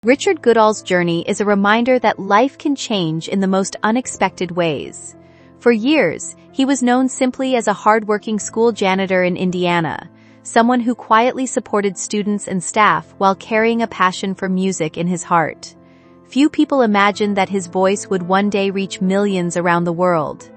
Richard Goodall's journey is a reminder that life can change in the most unexpected ways. For years, he was known simply as a hardworking school janitor in Indiana, someone who quietly supported students and staff while carrying a passion for music in his heart. Few people imagined that his voice would one day reach millions around the world.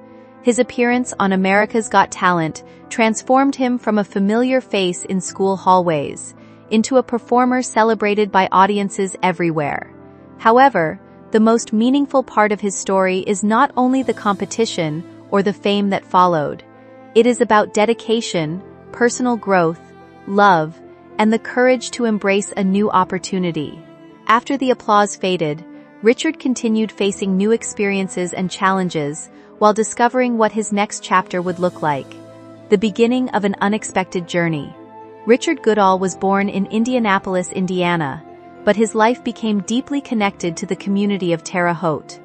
His appearance on America's Got Talent transformed him from a familiar face in school hallways into a performer celebrated by audiences everywhere. However, the most meaningful part of his story is not only the competition or the fame that followed. It is about dedication, personal growth, love, and the courage to embrace a new opportunity. After the applause faded, Richard continued facing new experiences and challenges while discovering what his next chapter would look like. The beginning of an unexpected journey. Richard Goodall was born in Indianapolis, Indiana, but his life became deeply connected to the community of Terre Haute.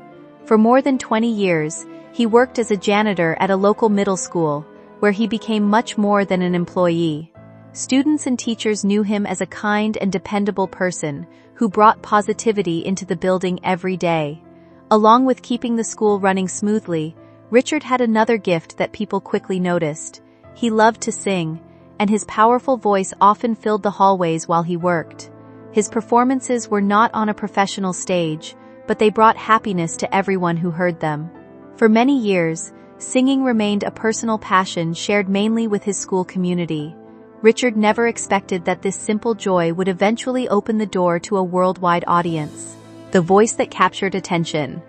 For more than 20 years, he worked as a janitor at a local middle school, where he became much more than an employee. Students and teachers knew him as a kind and dependable person who brought positivity into the building every day. Along with keeping the school running smoothly, Richard had another gift that people quickly noticed. He loved to sing, and his powerful voice often filled the hallways while he worked. His performances were not on a professional stage, but they brought happiness to everyone who heard them. For many years, singing remained a personal passion shared mainly with his school community. Richard never expected that this simple joy would eventually open the door to a worldwide audience. The voice that captured attention.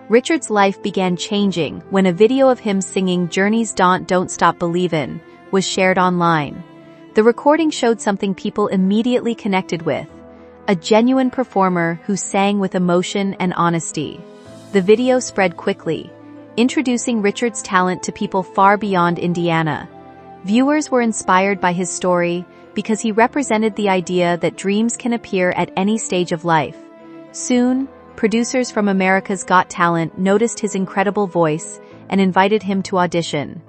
Richard's life began changing when a video of him singing Journey's Don't Stop Believin' was shared online. The recording showed something people immediately connected with, a genuine performer who sang with emotion and honesty. The video spread quickly, introducing Richard's talent to people far beyond Indiana. Viewers were inspired by his story because he represented the idea that dreams can appear at any stage of life. Soon, producers from America's Got Talent noticed his incredible voice and invited him to audition.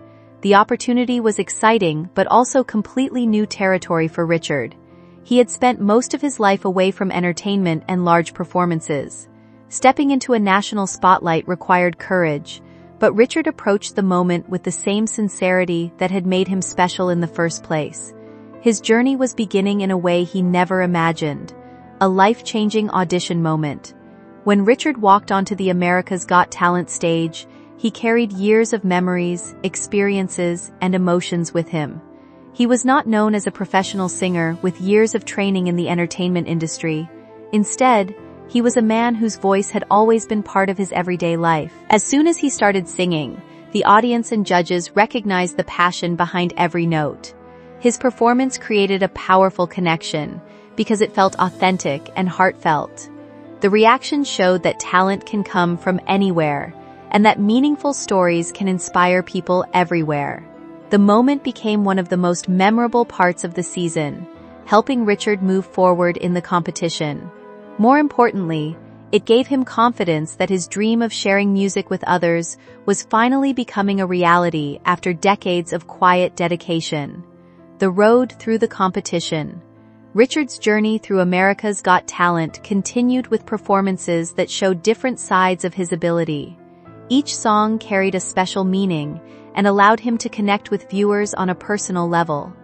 The opportunity was exciting but also completely new territory for Richard. He had spent most of his life away from entertainment and large performances. Stepping into a national spotlight required courage, but Richard approached the moment with the same sincerity that had made him special in the first place. His journey was beginning in a way he never imagined, a life-changing audition moment. When Richard walked onto the America's Got Talent stage, he carried years of memories, experiences, and emotions with him. He was not known as a professional singer with years of training in the entertainment industry. Instead, he was a man whose voice had always been part of his everyday life. As soon as he started singing, the audience and judges recognized the passion behind every note. His performance created a powerful connection because it felt authentic and heartfelt. The reaction showed that talent can come from anywhere, and that meaningful stories can inspire people everywhere. The moment became one of the most memorable parts of the season, helping Richard move forward in the competition. More importantly, it gave him confidence that his dream of sharing music with others was finally becoming a reality after decades of quiet dedication. The road through the competition. Richard's journey through America's Got Talent continued with performances that showed different sides of his ability. Each song carried a special meaning and allowed him to connect with viewers on a personal level.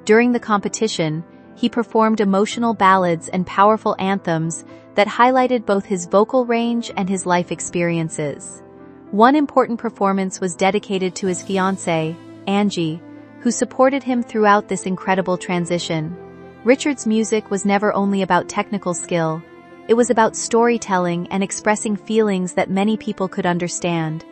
During the competition, he performed emotional ballads and powerful anthems that highlighted both his vocal range and his life experiences. One important performance was dedicated to his fiancée, Angie, who supported him throughout this incredible transition. Richard's music was never only about technical skill. It was about storytelling and expressing feelings that many people could understand.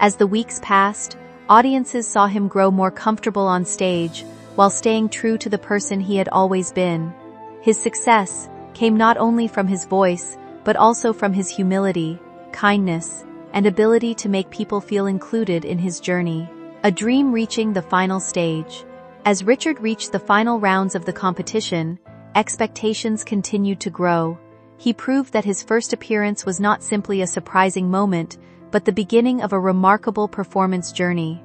As the weeks passed, audiences saw him grow more comfortable on stage, while staying true to the person he had always been. His success came not only from his voice, but also from his humility, kindness, and ability to make people feel included in his journey. A dream reaching the final stage. As Richard reached the final rounds of the competition, expectations continued to grow. He proved that his first appearance was not simply a surprising moment, but the beginning of a remarkable performance journey.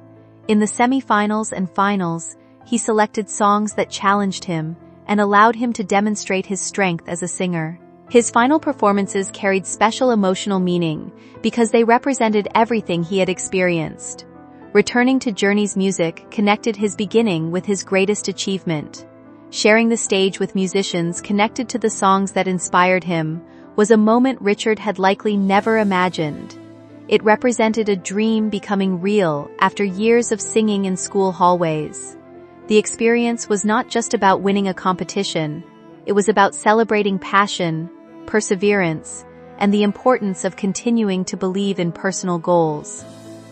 In the semi-finals and finals, he selected songs that challenged him and allowed him to demonstrate his strength as a singer. His final performances carried special emotional meaning because they represented everything he had experienced. Returning to Journey's music connected his beginning with his greatest achievement. Sharing the stage with musicians connected to the songs that inspired him was a moment Richard had likely never imagined. It represented a dream becoming real after years of singing in school hallways. The experience was not just about winning a competition, it was about celebrating passion, perseverance, and the importance of continuing to believe in personal goals.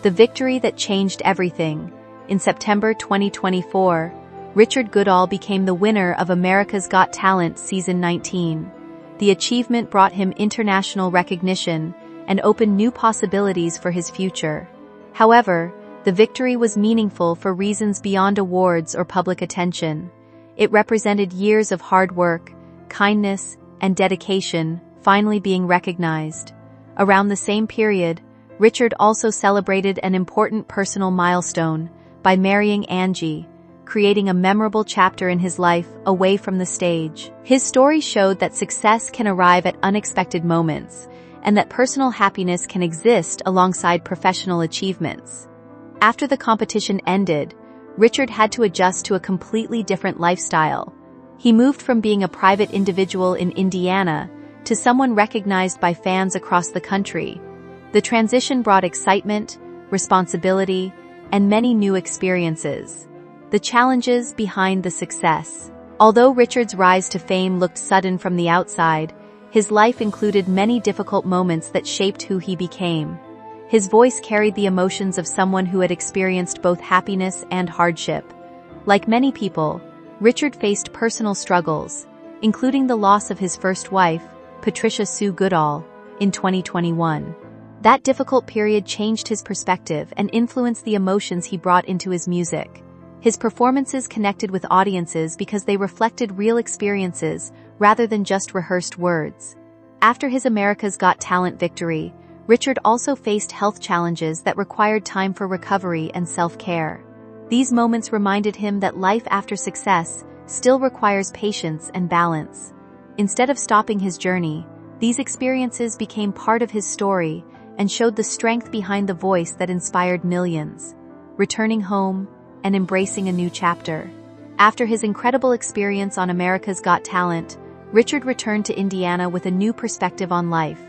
The victory that changed everything. In September 2024, Richard Goodall became the winner of America's Got Talent Season 19. The achievement brought him international recognition and opened new possibilities for his future. However, the victory was meaningful for reasons beyond awards or public attention. It represented years of hard work, kindness, and dedication finally being recognized. Around the same period, Richard also celebrated an important personal milestone by marrying Angie, creating a memorable chapter in his life away from the stage. His story showed that success can arrive at unexpected moments, and that personal happiness can exist alongside professional achievements. After the competition ended, Richard had to adjust to a completely different lifestyle. He moved from being a private individual in Indiana to someone recognized by fans across the country. The transition brought excitement, responsibility, and many new experiences. The challenges behind the success. Although Richard's rise to fame looked sudden from the outside, his life included many difficult moments that shaped who he became. His voice carried the emotions of someone who had experienced both happiness and hardship. Like many people, Richard faced personal struggles, including the loss of his first wife, Patricia Sue Goodall, in 2021. That difficult period changed his perspective and influenced the emotions he brought into his music. His performances connected with audiences because they reflected real experiences rather than just rehearsed words. After his America's Got Talent victory, Richard also faced health challenges that required time for recovery and self-care. These moments reminded him that life after success still requires patience and balance. Instead of stopping his journey, these experiences became part of his story and showed the strength behind the voice that inspired millions. Returning home and embracing a new chapter. After his incredible experience on America's Got Talent, Richard returned to Indiana with a new perspective on life.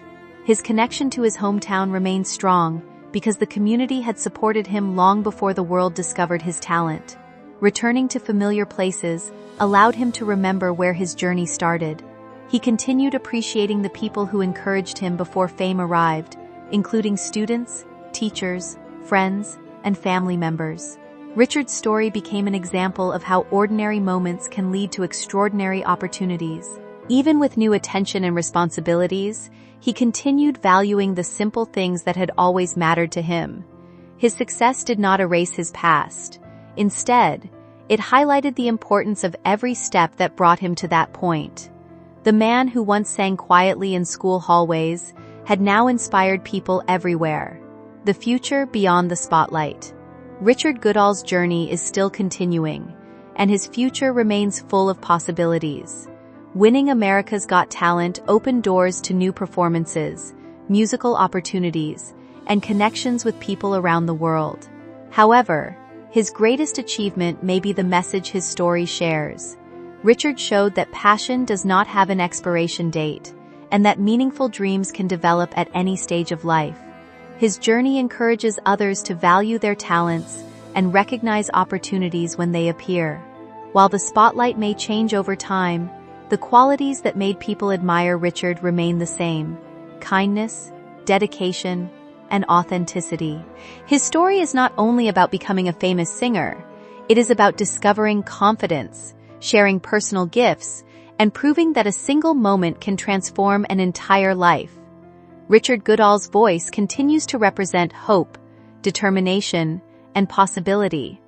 His connection to his hometown remained strong because the community had supported him long before the world discovered his talent. Returning to familiar places allowed him to remember where his journey started. He continued appreciating the people who encouraged him before fame arrived, including students, teachers, friends, and family members. Richard's story became an example of how ordinary moments can lead to extraordinary opportunities. Even with new attention and responsibilities, he continued valuing the simple things that had always mattered to him. His success did not erase his past. Instead, it highlighted the importance of every step that brought him to that point. The man who once sang quietly in school hallways had now inspired people everywhere. The future beyond the spotlight. Richard Goodall's journey is still continuing, and his future remains full of possibilities. Winning America's Got Talent opened doors to new performances, musical opportunities, and connections with people around the world. However, his greatest achievement may be the message his story shares. Richard showed that passion does not have an expiration date, and that meaningful dreams can develop at any stage of life. His journey encourages others to value their talents and recognize opportunities when they appear. While the spotlight may change over time, the qualities that made people admire Richard remain the same: kindness, dedication, and authenticity. His story is not only about becoming a famous singer, it is about discovering confidence, sharing personal gifts, and proving that a single moment can transform an entire life. Richard Goodall's voice continues to represent hope, determination, and possibility.